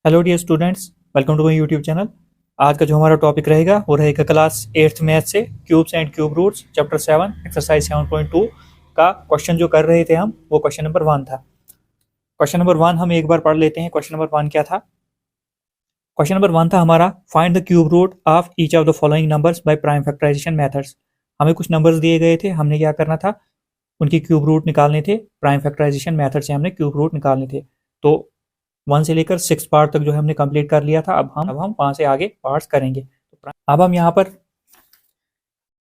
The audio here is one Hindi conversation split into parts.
Hello dear students, welcome to my YouTube channel. आज का जो हमारा टॉपिक रहेगा वो रहेगा क्लास 8th मैथ से cubes and cube roots chapter 7 exercise 7.2 का क्वेश्चन जो कर रहे थे हम, वो क्वेश्चन नंबर 1 था। क्वेश्चन नंबर 1 हम एक बार पढ़ लेते हैं। क्वेश्चन नंबर 1 क्या था? क्वेश्चन नंबर 1 था हमारा, find the cube root of each of the following numbers by prime factorization methods. हमें कुछ नंबर्स दिए गए थे, हमने क्या करना था, उनकी क्यूब रूट निकालने थे। प्राइम फैक्टराइजेशन मेथड से हमने क्यूब रूट निकालने थे। तो 1 से लेकर 6 पार्ट तक जो है हमने कंप्लीट कर लिया था। अब हम 5 से आगे पार्ट्स करेंगे। अब हम यहाँ पर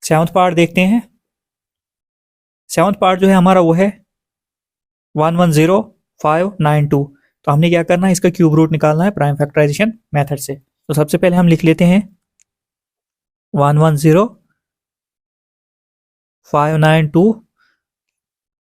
7th पार्ट देखते हैं। 7th पार्ट जो है हमारा वो है 110592। तो हमने क्या करना है, इसका क्यूब रूट निकालना है प्राइम फैक्टराइजेशन मेथड से। तो सबसे पहले हम लिख लेते हैं 110592।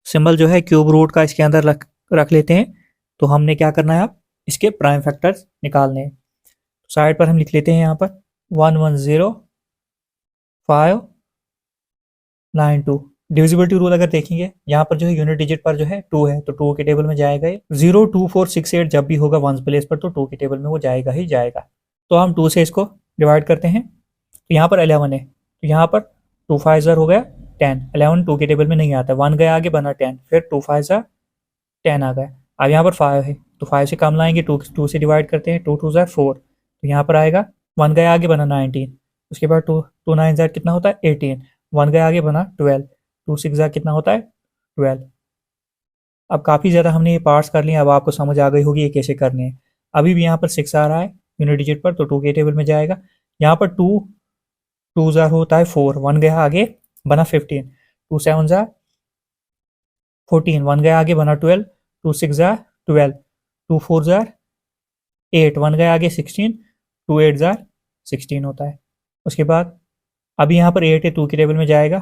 सिंबल जो है क्यूब रूट का इसके अंदर रख लेते हैं। तो हमने क्या करना है, अब इसके प्राइम फैक्टर्स निकालने हैं। तो साइड पर हम लिख लेते हैं यहाँ पर 110592। डिविजिबिलिटी रूल अगर देखेंगे, यहाँ पर जो है यूनिट डिजिट पर जो है 2 है, तो 2 के टेबल में जाएगा। ये 02468 जब भी होगा वंस प्लेस पर, तो 2 के टेबल में वो जाएगा ही जाएगा। तो हम 2 से इसको डिवाइड करते हैं। तो यहाँ पर 11 है, तो यहाँ पर 2 5 ज़र हो गया 10। 11 2 के टेबल में नहीं आता, 1 गया आगे बना 10, फिर 2 5 ज़र 10 आ गया। अब यहाँ पर 5 है, तो 5 से कम लाएंगे, 2 से डिवाइड करते हैं, 2 2 ज़र 4, तो यहाँ पर आएगा 1 गया आगे बना 19। उसके बाद 2 9 ज़र कितना होता है 18, 1 गया आगे बना 12, 2 6 ज़र कितना होता है 12। अब काफ़ी ज़्यादा हमने ये पार्ट्स कर लिए, अब आपको समझ आ गई होगी ये कैसे करने हैं। अभी भी यहाँ पर 6 आ रहा है यूनिट डिजिट पर, तो 2 के टेबल में जाएगा। यहाँ पर 2 ज़र होता है 4, 1 गया आगे बना 15, 2 7 ज़र 14, 1 गया आगे बना 12, 2 6 ज़र 12, 2 4 ज़र 8, 1 गया आगे 16, 2 8 ज़र 16 होता है। उसके बाद अभी यहाँ पर 8 है, 2 के टेबल में जाएगा।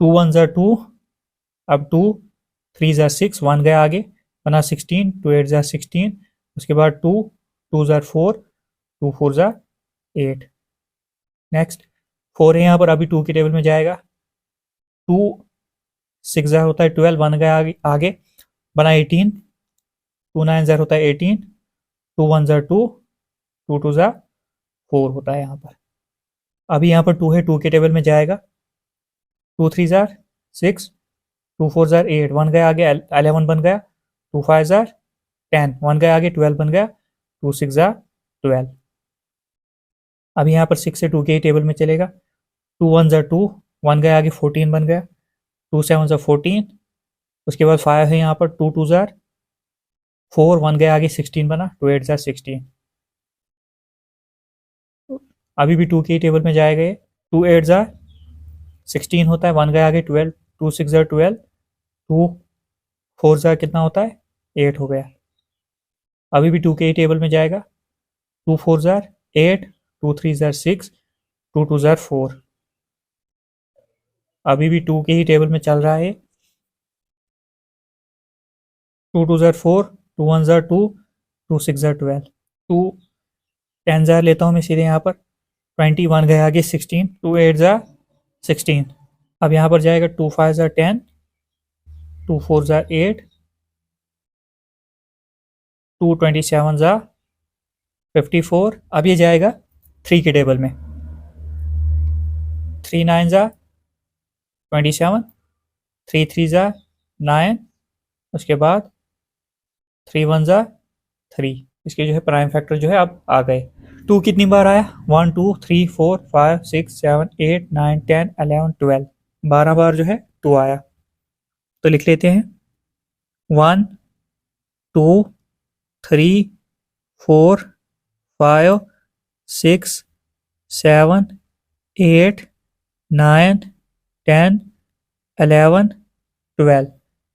2 1 ज़र 2, अब 2 3 ज़र 6, 1 गया आगे बना 16, 2 8 ज़र 16। उसके बाद 2 ज़र 4, 2 4 ज़र 8। नेक्स्ट 4 है यहाँ पर, अभी 2 के टेबल में जाएगा। 2 6 ज़र होता है 12, 1 गया आगे बना 18, 2 9 ज़र होता है 18, 2 1 ज़र 2, 2 2 ज़र 4 होता है यहाँ पर। अभी यहाँ पर 2 है, 2 के टेबल में जाएगा। 2 3 ज़र 6, 2 4 ज़र 8, 1 गया आगे 11 बन गया, 2 5 ज़र 10, 1 गया आगे 12 बन गया, 2 6 ज़र 12। अब यहाँ पर 6 से 2 के ही टेबल में चलेगा। 2 1 ज़र 2, 1 गया आगे 14 बन गया, 2 7 ज़र 14। उसके बाद 5 है यहाँ पर, 2 2 ज़र 4, 1 गया आगे 16 बना, 2 8 ज़र 16। अभी भी 2 के ही टेबल में जाएगा ये। 2 8 ज़र 16 होता है, 1 गया आगे 12, 2 6 ज़र 12, 2 4 ज़र कितना होता है 8 हो गया। अभी भी 2 के ही टेबल में जाएगा। 2 4 ज़र 8, 2 3 ज़र 6, 2 2 ज़र 4। अभी भी 2 के ही टेबल में चल रहा है। 2 2 ज़र 4, 2 1 ज़र 2, 2 6 ज़र 12, 2 10 ज़र लेता हूँ मैं सीधे यहाँ पर। 21 गया आगे 16, 2 8 ज़र 16। अब यहाँ पर जाएगा 2 5 ज़र 10, 2 4 ज़र 8, 2 27 ज़र 54। अब ये जाएगा 3 के टेबल में। 3 9 ज़र 27, 3 3 ज़र 9। उसके बाद 3 1 ज़र 3। इसके जो है प्राइम फैक्टर जो है अब आ गए। 2 कितनी बार आया, 1 2 3 4 5 6 7 8 9 10 11 12, 12 बार जो है 2 आया। तो लिख लेते हैं 1 2 3 4 5 6 7 8 9 10 11 12।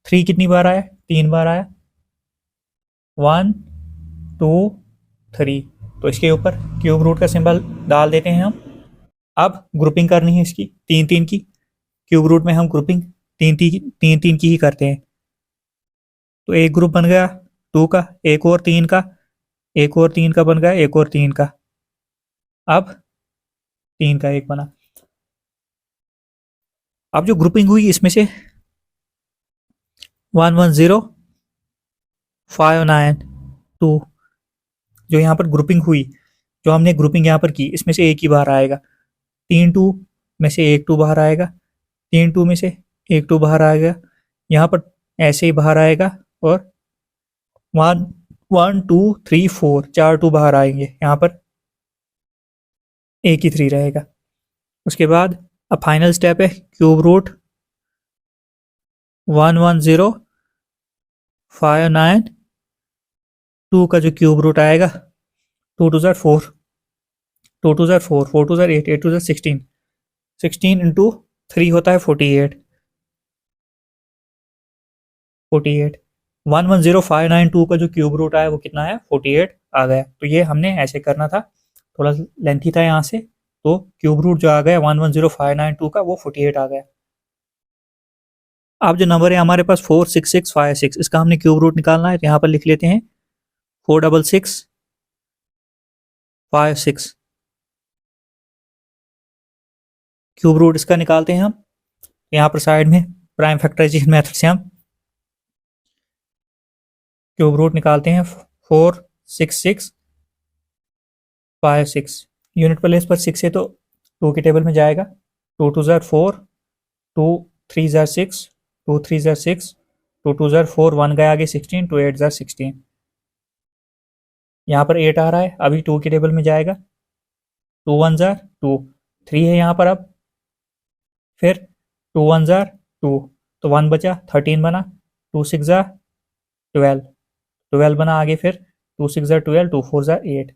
3 कितनी बार आया, 3 बार आया, 1 2 3। तो इसके ऊपर क्यूब रूट का सिंबल डाल देते हैं हम। अब ग्रुपिंग करनी है इसकी 3 3 की। क्यूब रूट में हम ग्रुपिंग 3 3 की ही करते हैं। तो एक ग्रुप बन गया 2 का, एक और 3 का, एक और 3 का बन गया, एक और 3 का। अब 3 का एक बना। अब जो ग्रुपिंग हुई इसमें से 1 1 0 5 9 2, जो यहाँ पर ग्रुपिंग हुई, जो हमने ग्रुपिंग यहाँ पर की, इसमें से एक ही बाहर आएगा। 3 2 में से एक 2 बाहर आएगा, 3 2 में से एक 2 बाहर आएगा, यहाँ पर ऐसे ही बाहर आएगा, और 1 1 2 3 4 4 2 बाहर आएंगे, यहाँ पर एक ही 3 रहेगा। उसके बाद अब फाइनल स्टेप है क्यूब रूट 11059 का जो क्यूब रूट आएगा, 2 2 4, 2 2 4, 4 2 8, 8 2 16, 16 इंटू 3 होता है 48, 48। 11059 का जो क्यूब रूट आया वो कितना है, 48 आ गया। तो ये हमने ऐसे करना था, थोड़ा लेंथी था यहाँ से, तो क्यूब रूट जो आ गया 11059 का वो 48 आ गया। अब जो नंबर है हमारे पास 46656, इसका हमने क्यूब रूट निकालना है, तो यहाँ पर लिख लेते हैं 46656 क्यूब रूट इसका निकालते हैं हम। यहाँ पर साइड में प्राइम फैक्टराइजेशन मेथड से हम क्यूब रूट निकालते हैं 46656। यूनिट प्लेस पर 6 है तो 2 के टेबल में जाएगा, 2 2 4, 2 3 6, 2 3 6, 2 2 4, 1 गया आगे 16, 2 8 16। यहाँ पर 8 आ रहा है, अभी 2 के टेबल में जाएगा, 2 1 2, 3 है यहाँ पर, अब फिर 2 1 2, तो 1 बचा, 13 बना, 2 6 12, 12 बना आगे, फिर 2 6 12, 2 4 8।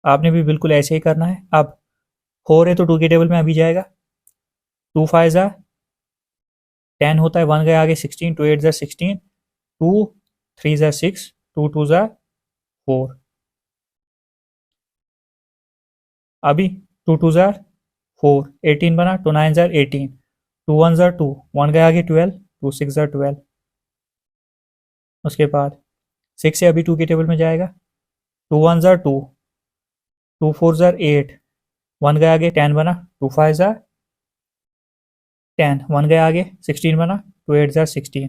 आपने भी बिल्कुल ऐसे ही करना है। अब 4 है तो 2 के टेबल में अभी जाएगा, 2 5 10 होता है, 1 गया आगे 16, 2 8 16, 2 3 6, 2 2 4, अभी 2 2 4, 18 बना, 2 9 18, 2 1 2, 1 गया आगे 12, 2 6 12। उसके बाद 6 से अभी 2 के टेबल में जाएगा, 2 1 2, 2 4 8, 1 गया आगे 10 बना, 2 5 10, 1 गया आगे 16 बना, 2 8 16।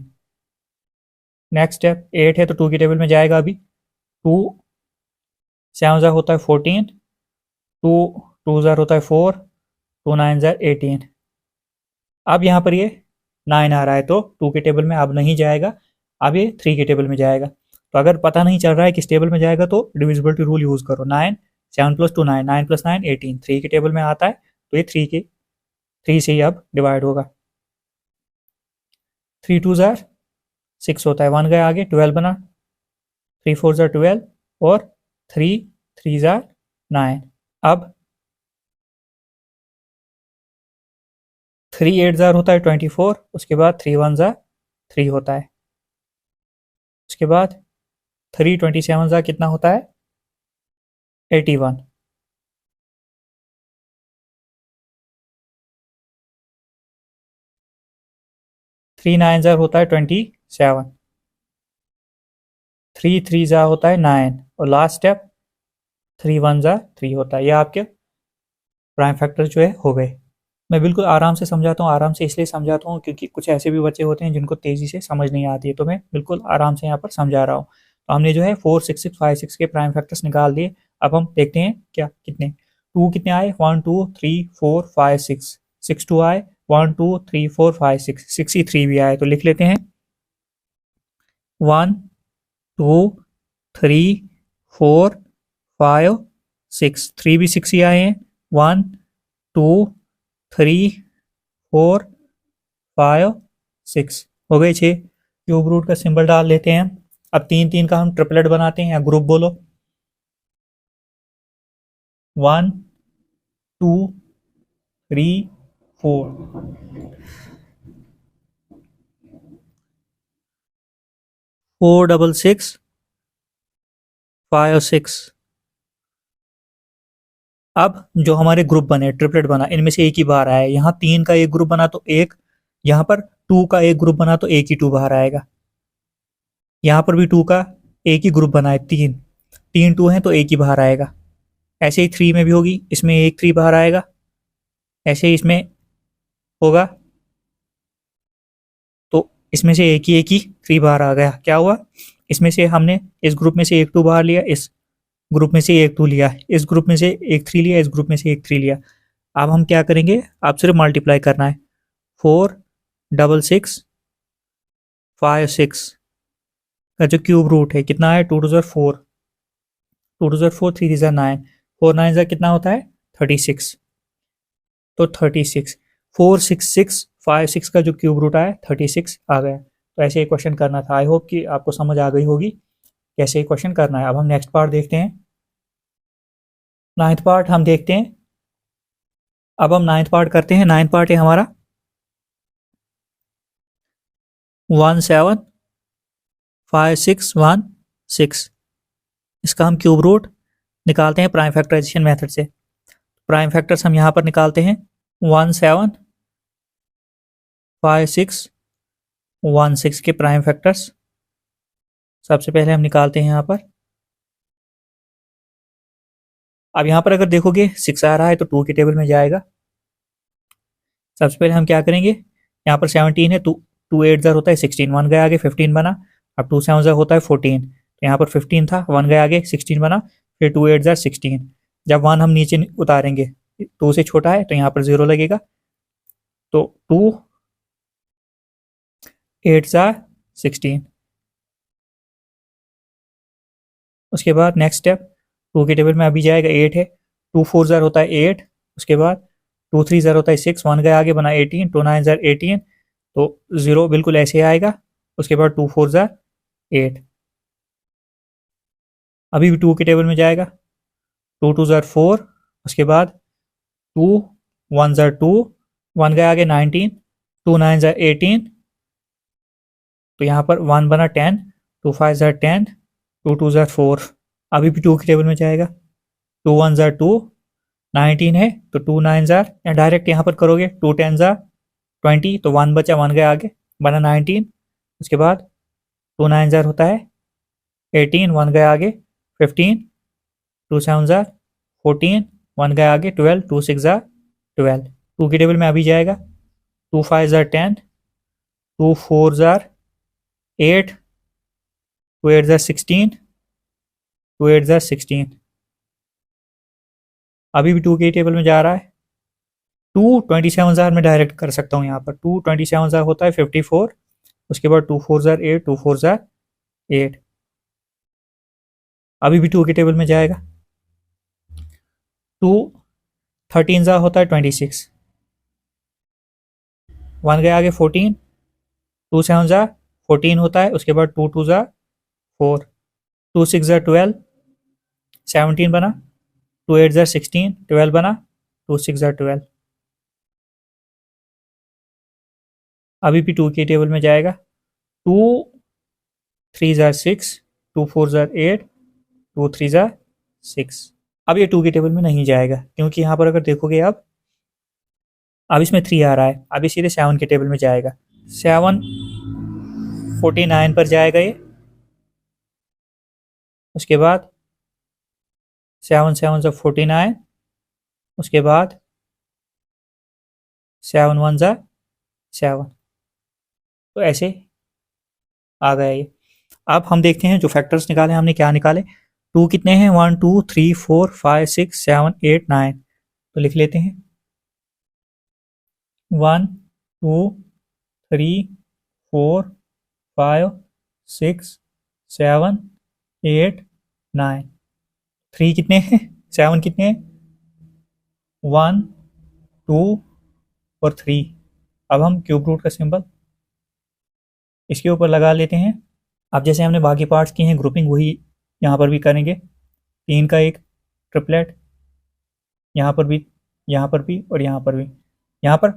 नेक्स्ट स्टेप 8 है तो 2 के टेबल में जाएगा, अभी 2 7 होता है 14, 2 2 होता है 4, 2 9 18। अब यहाँ पर ये 9 आ रहा है तो 2 के टेबल में अब नहीं जाएगा, अब ये 3 के टेबल में जाएगा। तो अगर पता नहीं चल रहा है किस टेबल में जाएगा तो डिविजिबिलिटी रूल यूज करो, 9 7 + 2 9, 9 + 9 18, 3 के टेबल में आता है तो ये 3 से ही अब डिवाइड होगा। 3 2 6 होता है, 1 गया आगे 12 बना, 3 4 12, और 3 3 9। अब 3 8 होता है 24, उसके बाद 3 1 3 होता है, उसके बाद 3 27 कितना होता है, 81। 3 9 होता है 27, 3 3 होता है 9, और लास्ट स्टेप 3 1 3 होता है। ये आपके प्राइम फैक्टर जो है हो गए। मैं बिल्कुल आराम से समझाता हूँ, आराम से इसलिए समझाता हूँ क्योंकि कुछ ऐसे भी बच्चे होते हैं जिनको तेज़ी से समझ नहीं आती है, तो मैं बिल्कुल आराम से यहाँ पर समझा रहा हूँ। तो हमने जो है 46656 के प्राइम फैक्टर्स निकाल दिए। अब हम देखते हैं क्या कितने 2 कितने आए, 1 2 3 4 5 6, 6 2 आए, 1 2 3 4 5 6, 63 भी आए। तो लिख लेते हैं 1 2 3 4 5 6, 3 भी 6 ही आए हैं, 1 2 3 4 5 6 हो गए 6। क्यूब रूट का सिंबल डाल लेते हैं। अब 3 3 का हम ट्रिपलेट बनाते हैं, या ग्रुप बोलो, 1 2 3 4, 4 6 6 5 6। अब जो हमारे ग्रुप बने, ट्रिपलेट बना, इनमें से एक ही बाहर आया है। यहाँ 3 का एक ग्रुप बना तो एक, यहाँ पर 2 का एक ग्रुप बना तो एक ही 2 बाहर आएगा। यहाँ पर भी 2 का एक ही ग्रुप बना है, 3 3 2 हैं तो एक ही बाहर आएगा। ऐसे ही 3 में भी होगी, इसमें एक 3 बाहर आएगा, ऐसे ही इसमें होगा, तो इसमें से एक ही 3 बाहर आ गया। क्या हुआ, इसमें से हमने इस ग्रुप में से एक 2 बाहर लिया, इस ग्रुप में से एक 2 लिया, इस ग्रुप में से एक 3 लिया, इस ग्रुप में से एक 3 लिया। अब हम क्या करेंगे, आप सिर्फ मल्टीप्लाई करना है। 4 6 6 5 6 का जो क्यूब रूट है कितना है, 2 2 4, 2 2 4, 3 3 9, 4 9 कितना होता है 36। तो 36 4 6 6 5 6 का जो क्यूब रूट आया 36 आ गया। तो ऐसे ही क्वेश्चन करना था। आई होप कि आपको समझ आ गई होगी कैसे क्वेश्चन करना है। अब हम नेक्स्ट पार्ट देखते हैं। नाइन्थ पार्ट हम देखते हैं। अब हम नाइन्थ पार्ट करते हैं। नाइन्थ पार्ट है हमारा 1 7 5 6 1 6। इसका हम क्यूब रूट निकालते हैं प्राइम फैक्टराइजेशन मेथड से। प्राइम फैक्टर्स हम यहाँ पर निकालते हैं 1 7 5 6 1 6 के प्राइम फैक्टर्स सबसे पहले हम निकालते हैं यहाँ पर। अब यहाँ पर अगर देखोगे 6 आ रहा है तो 2 के टेबल में जाएगा। सबसे पहले हम क्या करेंगे, यहाँ पर 17 है, 2 8 ज़र होता है 16, 1 गया आगे 15 बना। अब 2 7 ज़र होता है 14, तो यहाँ पर 15 था, 1 गया आगे 16 बना, फिर 2 8 ज़र 16। जब 1 हम नीचे उतारेंगे 2 से छोटा है तो यहाँ पर 0 लगेगा। तो 2 8 ज़र 16। उसके बाद नेक्स्ट स्टेप 2 के टेबल में अभी जाएगा 8 है, 2 4 ज़र होता है 8। उसके बाद 2 3 ज़र होता है 6, 1 गया आगे बना 18, 2 9 ज़र 18, तो 0 बिल्कुल ऐसे आएगा। उसके बाद 2 4 ज़र 8, अभी भी 2 के टेबल में जाएगा। 2 2 ज़र 4, उसके बाद 2 1 ज़र 2, 1 गया आगे 19, 2 9 ज़र 18, तो यहाँ पर 1 बना 10, 2 5 ज़र 10, 2 2 ज़र 4, अभी भी 2 के टेबल में जाएगा। 2 1 ज़र 2, 19 है तो 2 9 ज़र, या डायरेक्ट यहाँ पर करोगे 2 10 ज़र 20, तो 1 बचा, 1 गया आगे बना 19। उसके बाद 2 9 ज़र होता है 18, 1 गया आगे 15, 2 7 ज़र 14, 1 गया आगे 12, 2 6 ज़र 12, 2 के टेबल में अभी जाएगा। 2 5 ज़र 10, 2 4 ज़र 8, 2 8 ज़र 16, 2 8 ज़र 16, अभी भी 2 के टेबल में जा रहा है। 2 27 ज़र में डायरेक्ट कर सकता हूँ यहाँ पर। 2 27 ज़र होता है 54, उसके बाद 2 4 ज़र 8, 2 4 ज़र 8, अभी भी 2 के टेबल में जाएगा। 2 13 ज़र होता है 26, 1 गया आगे 14, 2 7 ज़र 14 होता है, उसके बाद 2 2 ज़र 4, 2 6 ज़र 12, 17 बना, 2 8 ज़र 16, 12 बना, 2 6 ज़र 12, अभी भी 2 के टेबल में जाएगा। 2 3 ज़र 6, 2 4 ज़र 8, 2 3 ज़र 6, अब ये 2 के टेबल में नहीं जाएगा क्योंकि यहाँ पर अगर देखोगे अब इसमें 3 आ रहा है, अभी सीधे 7 के टेबल में जाएगा। 7 49 पर जाएगा ये। उसके बाद 7 7 ज़र 49, उसके बाद 7 1 ज़र 7, तो ऐसे आ गया ये। अब हम देखते हैं जो फैक्टर्स निकाले हमने, क्या निकाले। 2 कितने हैं, 1 2 3 4 5 6 7 8 9, तो लिख लेते हैं 1 2 3 4 5 6 7 8 9, 3 कितने हैं, 7 कितने हैं, 1 2 और 3। अब हम क्यूब रूट का सिंबल इसके ऊपर लगा लेते हैं। अब जैसे हमने बाकी पार्ट्स की हैं ग्रुपिंग, वही यहाँ पर भी करेंगे। 3 का एक ट्रिपलेट, यहाँ पर भी, यहाँ पर भी और यहाँ पर भी। यहाँ पर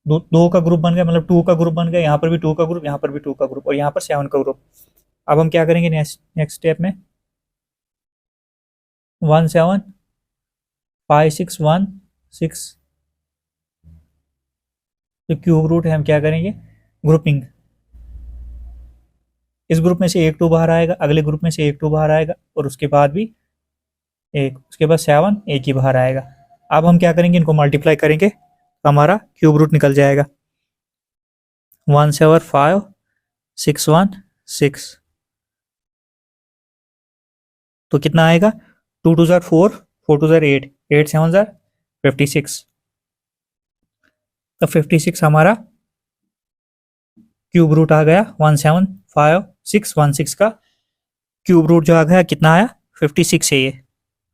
दो का ग्रुप बन गया, मतलब 2 का ग्रुप बन गया, यहाँ पर भी 2 का ग्रुप, यहाँ पर भी 2 का ग्रुप, और यहाँ पर 7 का ग्रुप। अब हम क्या करेंगे नेक्स्ट स्टेप में, 1 7 5 6 1 6, तो क्यूब रूट है, हम क्या करेंगे ग्रुपिंग। इस ग्रुप में से एक 2 बाहर आएगा, अगले ग्रुप में से एक 2 बाहर आएगा, और उसके बाद भी एक, उसके बाद 7 एक ही बाहर आएगा। अब हम क्या करेंगे, इनको मल्टीप्लाई करेंगे तो हमारा क्यूब रूट निकल जाएगा। 1 7 5 6 1 6, तो कितना आएगा, 2 2 ज़ार 4, 4 2 ज़ार 8, 8 7 ज़ार 56। तो 56 हमारा क्यूब रूट आ गया 175 616 का क्यूब रूट जो आ गया कितना आया 56 है, ये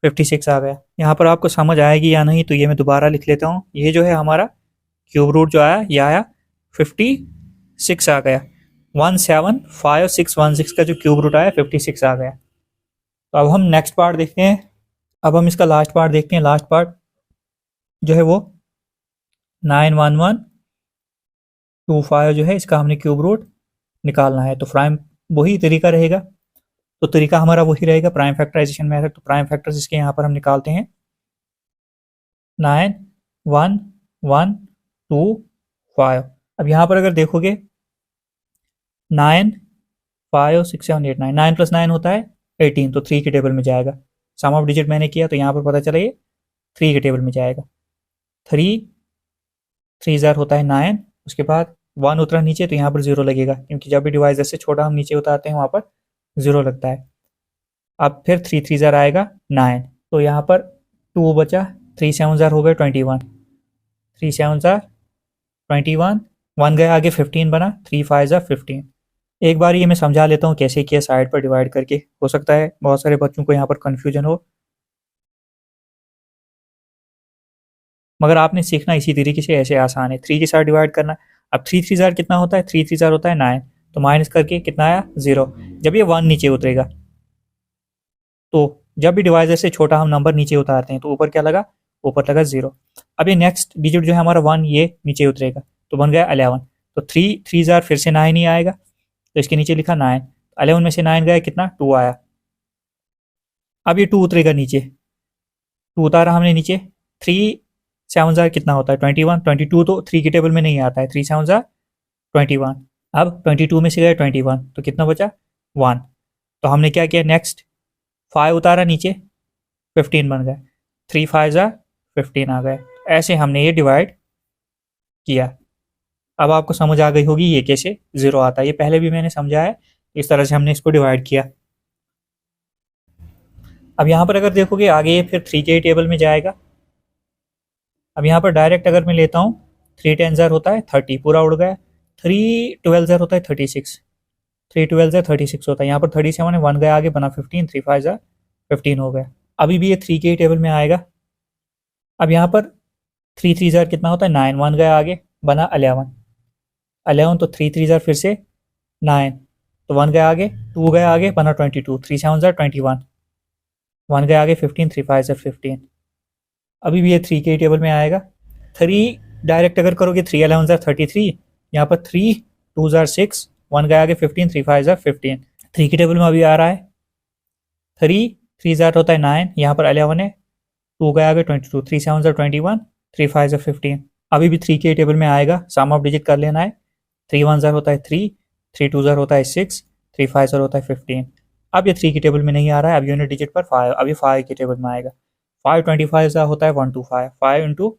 56 आ गया। यहाँ पर आपको समझ आएगी या नहीं तो ये मैं दोबारा लिख लेता हूँ। ये जो है हमारा क्यूब रूट जो आया ये आया 56 आ गया, 175 616 का जो क्यूब रूट आया 56 आ गया। तो अब हम नेक्स्ट पार्ट देखते हैं। अब हम इसका लास्ट पार्ट देखते हैं। लास्ट पार्ट जो है वो 91125 जो है इसका हमने क्यूब रूट निकालना है। तो प्राइम वही तरीका रहेगा, तो तरीका हमारा वही रहेगा प्राइम फैक्टराइजेशन मेथड। तो प्राइम फैक्टर्स इसके यहाँ पर हम निकालते हैं 91125। अब यहाँ पर अगर देखोगे 9 5 6 7 8 9, 9 + 9 होता है 18, तो 3 के टेबल में जाएगा। सम ऑफ डिजिट मैंने किया तो यहाँ पर पता चला ये 3 के टेबल में जाएगा। 3 3 ज़ार होता है 9, उसके बाद 1 उतरा नीचे तो यहाँ पर 0 लगेगा, क्योंकि जब भी डिवाइजर से छोटा हम नीचे उतारते हैं वहाँ पर 0 लगता है। अब फिर 3 3 ज़ार आएगा 9, तो यहाँ पर 2 बचा, 3 7 ज़ार हो गए 21, 3 7 ज़ार 21, 1 गया आगे 15 बना, 3 5 ज़ार 15। एक बार ये मैं समझा लेता हूँ कैसे किया साइड पर डिवाइड करके, हो सकता है बहुत सारे बच्चों को यहाँ पर कन्फ्यूजन हो, मगर आपने सीखना इसी तरीके से, ऐसे आसान है। 3 के साथ डिवाइड करना। अब 3 3 ज़ार कितना होता है, 3 3 ज़ार होता है 9, तो माइनस करके कितना आया 0। जब ये 1 नीचे उतरेगा तो जब भी डिवाइजर से छोटा हम नंबर नीचे उतारते हैं तो ऊपर क्या लगा, ऊपर लगा 0। अब ये नेक्स्ट डिजिट जो है हमारा 1 ये नीचे उतरेगा तो बन गया 11। तो 3 3 ज़ार फिर से 9 ही आएगा, तो इसके नीचे लिखा 9, 11 में से 9 गया कितना 2 आया। अब ये 2 उतरेगा नीचे, 2 उतारा हमने नीचे, 3 7 ज़ार कितना होता है 21, 22 तो 3 के टेबल में नहीं आता है, 3 7 ज़ार 21। अब 22 में से गया 21 तो कितना बचा 1। तो हमने क्या किया, नेक्स्ट 5 उतारा नीचे, 15 बन गया, 3 5 ज़ार 15 आ गए। ऐसे हमने ये डिवाइड किया। अब आपको समझ आ गई होगी ये कैसे 0 आता है, ये पहले भी मैंने समझा है, इस तरह से हमने इसको डिवाइड किया। अब यहाँ पर अगर देखोगे आगे ये फिर 3 के टेबल में जाएगा। अब यहाँ पर डायरेक्ट अगर मैं लेता हूँ, 3 10 ज़ार होता है 30, पूरा उड़ गया। 3 12 ज़ार होता है 36, 3 12 ज़ार 36 होता है। यहाँ पर 37 है, 1 गया आगे बना 15, 3 5 ज़ार 15 हो गया। अभी भी ये 3 के टेबल में आएगा। अब यहाँ पर 3 3 ज़ार कितना होता है 9, 1 गया आगे बना 11, तो 3 3 ज़ार फिर से 9, तो 1 गया आगे, 2 गया आगे बना 22, 3 7 ज़ार 21, 1 गया आगे 15, 3 5 ज़ार 15। अभी भी ये 3 के टेबल में आएगा। 3 डायरेक्ट अगर करोगे 3 11 ज़ार 33, यहाँ पर 3 2 ज़ार 6, 1 गया आगे 15, 3 5 ज़ार 15, 3 के टेबल में अभी आ रहा है। 3 3 ज़ार होता है 9, यहाँ पर 11 है, 2 गया आगे 22, 3 7 ज़ार 21, 3 5 ज़ार 15। अभी भी 3 के टेबल में आएगा, सम ऑफ डिजिट कर लेना है। 3 1 ज़ार होता है 3, 3 2 ज़ार होता है 6, 3 5 ज़ार होता है 15। अब ये 3 के टेबल में नहीं आ रहा है, अब यूनिट डिजिट पर 5, अभी 5 के टेबल में आएगा। 5 25 ज़ार होता है 125, 5 इंटू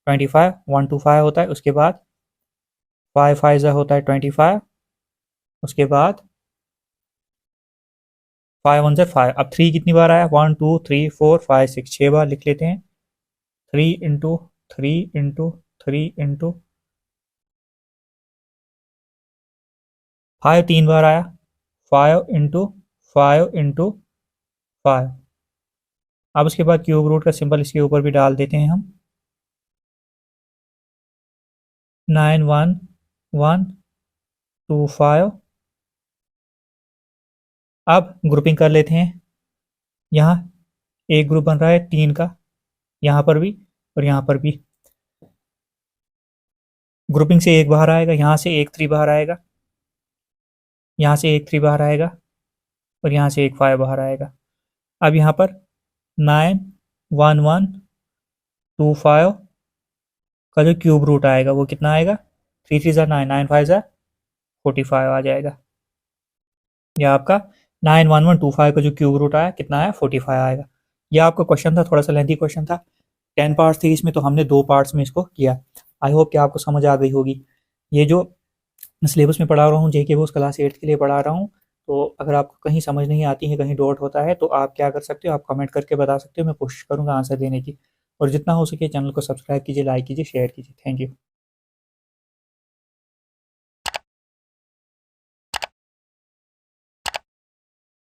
25 125 होता है। उसके बाद 5 5 ज़ार होता है 25, उसके बाद 5 1 ज़ार 5। अब 3 कितनी बार आया, 1 2 3 4 5 6, 6 बार लिख लेते हैं। 3 इंटू 3 इंटू 3 इंटू 5 3 बार आया, 5 इंटू 5 इंटू 5। अब उसके बाद क्यूब रूट का सिंबल इसके ऊपर भी डाल देते हैं हम। 9 1 1 2 5। अब ग्रुपिंग कर लेते हैं। यहाँ एक ग्रुप बन रहा है 3 का, यहाँ पर भी और यहाँ पर भी। ग्रुपिंग से एक बाहर आएगा, यहाँ से एक 3 बाहर आएगा, यहाँ से एक 3 बाहर आएगा और यहाँ से एक 5 बाहर आएगा। अब यहाँ पर 9 1 1 2 5 का जो क्यूब रूट आएगा वो कितना आएगा, 3 3 ज़ार 9, 9 5 ज़ार 45 आ जाएगा। यह आपका 9 1 1 2 5 का जो क्यूब रूट आया कितना आया 45 आएगा। यह आपका क्वेश्चन था, थोड़ा सा लेंथी क्वेश्चन था, 10 पार्ट्स थी इसमें, तो हमने 2 पार्ट्स में इसको किया। आई होप कि आपको समझ आ गई होगी। ये जो सिलेबस में पढ़ा रहा हूँ जेके वो क्लास 8 के लिए पढ़ा रहा हूँ, तो अगर आपको कहीं समझ नहीं आती है, कहीं डॉट होता है, तो आप क्या कर सकते हो, आप कमेंट करके बता सकते हो, मैं कोशिश करूँगा आंसर देने की। और जितना हो सके चैनल को सब्सक्राइब कीजिए, लाइक कीजिए, शेयर कीजिए। Thank you.